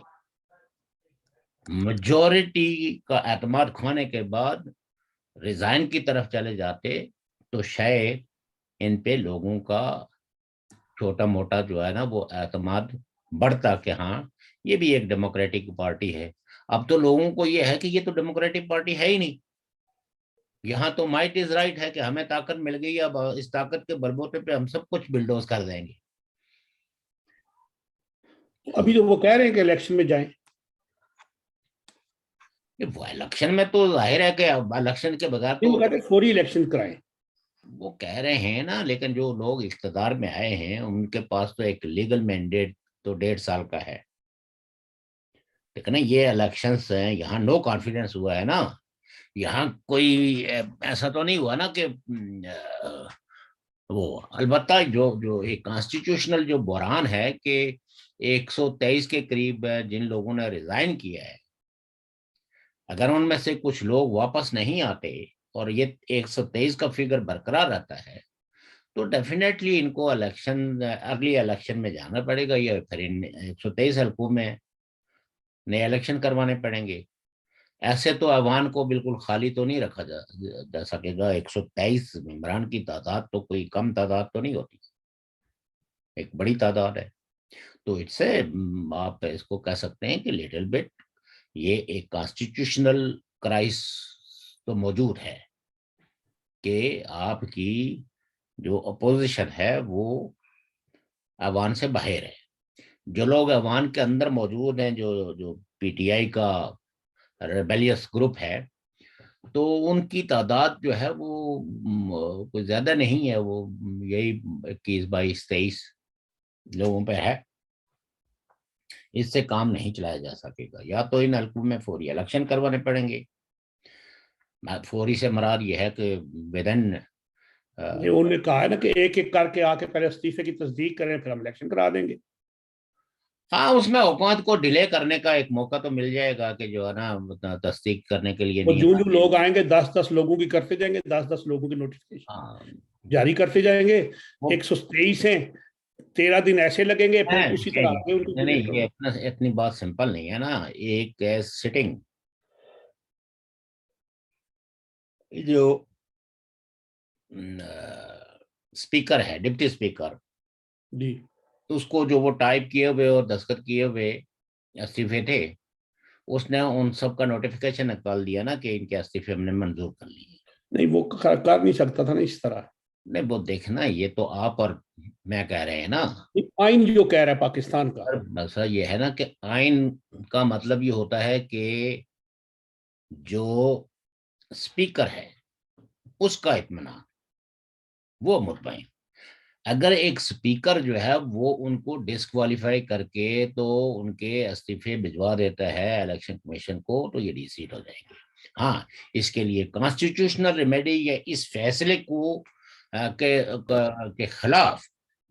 میجورٹی کا اعتماد کھانے کے بعد ریزائن کی طرف چلے جاتے تو شاید ان پہ لوگوں کا چھوٹا موٹا جو ہے نا وہ اعتماد بڑھتا کہ ہاں یہ بھی ایک ڈیموکریٹک پارٹی ہے. اب تو لوگوں کو یہ ہے کہ یہ تو ڈیموکریٹک پارٹی ہے ہی نہیں, یہاں تو مائٹ از رائٹ ہے کہ ہمیں طاقت مل گئی, اب اس طاقت کے بلبوتے پہ ہم سب کچھ بلڈوز کر دیں گے. ابھی تو وہ کہہ رہے ہیں کہ الیکشن میں جائیں. وہ الیکشن میں تو ظاہر ہے کہ الیکشن کے بغیر تو وہ کہتے ہیں فوری الیکشن کرائیں. وہ کہہ رہے ہیں نا, لیکن جو لوگ اقتدار میں آئے ہیں ان کے پاس تو ایک لیگل مینڈیٹ تو 1.5 سال کا ہے, لیکن یہ الیکشنز ہیں, یہاں نو کانفیڈنس ہوا ہے نا, یہاں کوئی ایسا تو نہیں ہوا نا کہ وہ البتہ جو ایک کانسٹیٹیوشنل جو بحران ہے کہ 123 کے قریب جن لوگوں نے ریزائن کیا ہے, اگر ان میں سے کچھ لوگ واپس نہیں آتے اور یہ 123 کا فگر برقرار رہتا ہے تو ڈیفینیٹلی ان کو اگلی الیکشن میں جانا پڑے گا, یا پھر ان 123 حلقوں میں نئے الیکشن کروانے پڑیں گے. ایسے تو ایوان کو بالکل خالی تو نہیں رکھا جا سکے گا. 123 ممبران کی تعداد تو کوئی کم تعداد تو نہیں ہوتی, ایک بڑی تعداد ہے. تو اس سے آپ اس کو کہہ سکتے ہیں کہ لٹل بٹ یہ ایک کانسٹیٹیوشنل کرائس تو موجود ہے کہ آپ کی جو اپوزیشن ہے وہ ایوان سے باہر ہے. جو لوگ ایوان کے اندر موجود ہیں, جو پی ٹی آئی کا ریبیلیس گروپ ہے, تو ان کی تعداد جو ہے وہ کوئی زیادہ نہیں ہے, وہ یہی 21 22 23 لوگوں پہ ہے. اس سے کام نہیں چلایا جا سکے گا, یا تو ان حلقوں میں فوری الیکشن کروانے پڑیں گے. فوری سے مراد یہ ہے کہ ودن انہوں نے کہا ہے نا کہ ایک ایک کر کے آ کے پہلے استعفے کی تصدیق کریں پھر ہم الیکشن کرا دیں گے. ہاں, اس میں حکومت کو ڈیلے کرنے کا ایک موقع تو مل جائے گا کہ جو ہے نا تصدیق کرنے کے لیے وہ نہیں جو آ لوگ آئیں گے 10 لوگوں کی کرتے جائیں گے, 10 لوگوں کی نوٹیفکیشن جاری کرتے جائیں گے. 123 ہیں, 13 دن ایسے لگیں گے, پھر اسی طرح آگے ان کو نہیں, یہ اتنی بات سمپل نہیں ہے نا. ایک سٹنگ جو اسپیکر ہے, ڈپٹی اسپیکر, جی, اس کو جو وہ ٹائپ کیے ہوئے اور دستخط کیے ہوئے استعفے تھے, اس نے ان سب کا نوٹیفیکیشن نکال دیا نا کہ ان کے استعفے ہم نے منظور کر لیے. نہیں وہ کر نہیں سکتا تھا نا اس طرح. نہیں, وہ دیکھنا, یہ تو آپ اور میں کہہ رہے ہیں نا, آئین جو کہہ رہا ہے پاکستان کا. مسئلہ یہ ہے نا کہ آئین کا مطلب یہ ہوتا ہے کہ جو اسپیکر ہے اس کا اطمینان, وہ مطمئن. اگر ایک سپیکر جو ہے وہ ان کو ڈسکوالیفائی کر کے تو ان کے استعفے بھجوا دیتا ہے الیکشن کمیشن کو, تو یہ ڈی سیٹ ہو جائیں گے. ہاں, اس کے لیے کانسٹیٹیوشنل ریمیڈی یا اس فیصلے کو کے خلاف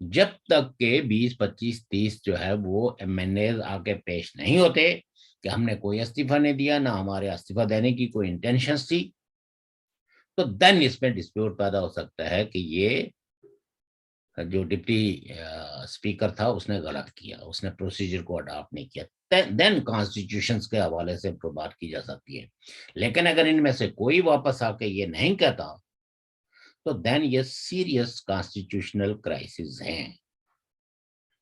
جب تک کہ 20 25 30 جو ہے وہ ایم این ایز آ کے پیش نہیں ہوتے کہ ہم نے کوئی استعفیٰ نہیں دیا, نہ ہمارے استعفیٰ دینے کی کوئی انٹینشن تھی, تو دین اس میں ڈسپیوٹ پیدا ہو سکتا ہے کہ یہ جو ڈپٹی اسپیکر تھا اس نے غلط کیا, اس نے پروسیجر کو اڈاپٹ نہیں کیا. دین کانسٹیٹیوشنز کے حوالے سے بات کی جا سکتی ہے. لیکن اگر ان میں سے کوئی واپس آ کے یہ نہیں کہتا تو دین یہ سیریس کانسٹیٹیوشنل کرائسس ہیں.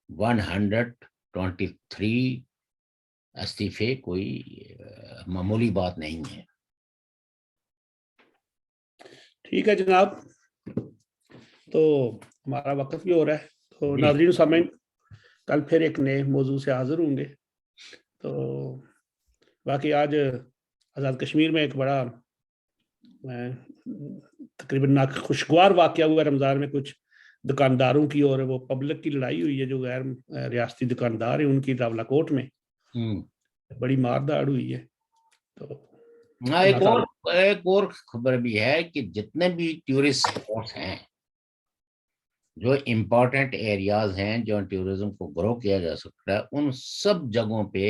123 استعفے کوئی معمولی بات نہیں ہے. ٹھیک ہے جناب, تو ہمارا وقت بھی ہو رہا ہے, تو ناظرین سامعین کل پھر ایک نئے موضوع سے حاضر ہوں گے. تو باقی آج آزاد کشمیر میں ایک بڑا تقریباً خوشگوار واقعہ ہوا رمضان میں. کچھ دکانداروں کی اور وہ پبلک کی لڑائی ہوئی ہے, جو غیر ریاستی دکاندار ہیں ان کی راولہ کوٹ میں بڑی مار داڑ ہوئی ہے. تو ایک اور خبر بھی ہے کہ جتنے بھی ٹورسٹ اسپاٹس ہیں, جو امپورٹنٹ ایریاز ہیں جو ٹورزم کو گرو کیا جا سکتا ہے, ان سب جگہوں پہ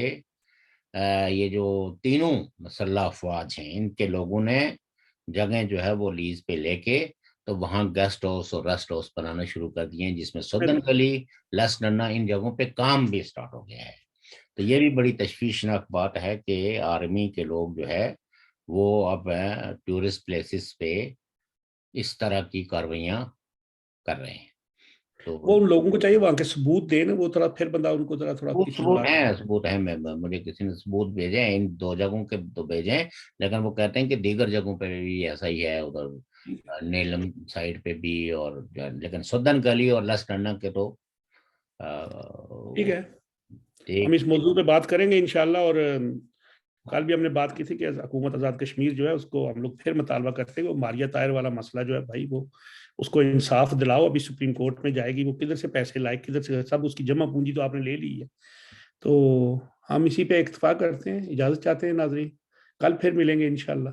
یہ جو تینوں مسلح افواج ہیں ان کے لوگوں نے جگہیں جو ہے وہ لیز پہ لے کے تو وہاں گیسٹ ہاؤس اور ریسٹ ہاؤس بنانا شروع کر دیے ہیں, جس میں سدن گلی, لیس ننا, ان جگہوں پہ کام بھی سٹارٹ ہو گیا ہے. تو یہ بھی بڑی تشویشناک بات ہے کہ آرمی کے لوگ جو ہے وہ اب ٹورسٹ پلیسز پہ اس طرح کی کاروائیاں کر رہے ہیں. تو وہ ان لوگوں کو چاہیے وہاں کے ثبوت دیں نا، وہ تھوڑا پھر بندہ ان کو تھوڑا کسی بات. ثبوت ہیں. مجھے کسی نے ثبوت بھیجے ہیں، ان 2 جگہوں کے تو بھیجے ہیں، لیکن وہ کہتے ہیں کہ دیگر جگہوں پہ بھی ایسا ہی ہے، ادھر نیلم سائڈ پہ بھی، اور لیکن سدن گلی اور لسٹرنا کے تو ٹھیک ہے، ہم ایک. اس موضوع پہ بات کریں گے انشاءاللہ. اور کل بھی ہم نے بات کی تھی کہ حکومت آزاد کشمیر جو ہے اس کو ہم لوگ پھر مطالبہ کرتے ہیں. وہ ماریہ طاہر والا مسئلہ جو ہے بھائی، وہ اس کو انصاف دلاؤ. ابھی سپریم کورٹ میں جائے گی، وہ کدھر سے پیسے لائے، کدھر سے سب اس کی جمع پونجی تو آپ نے لے لی ہے. تو ہم اسی پہ اکتفا کرتے ہیں، اجازت چاہتے ہیں ناظرین، کل پھر ملیں گے انشاءاللہ.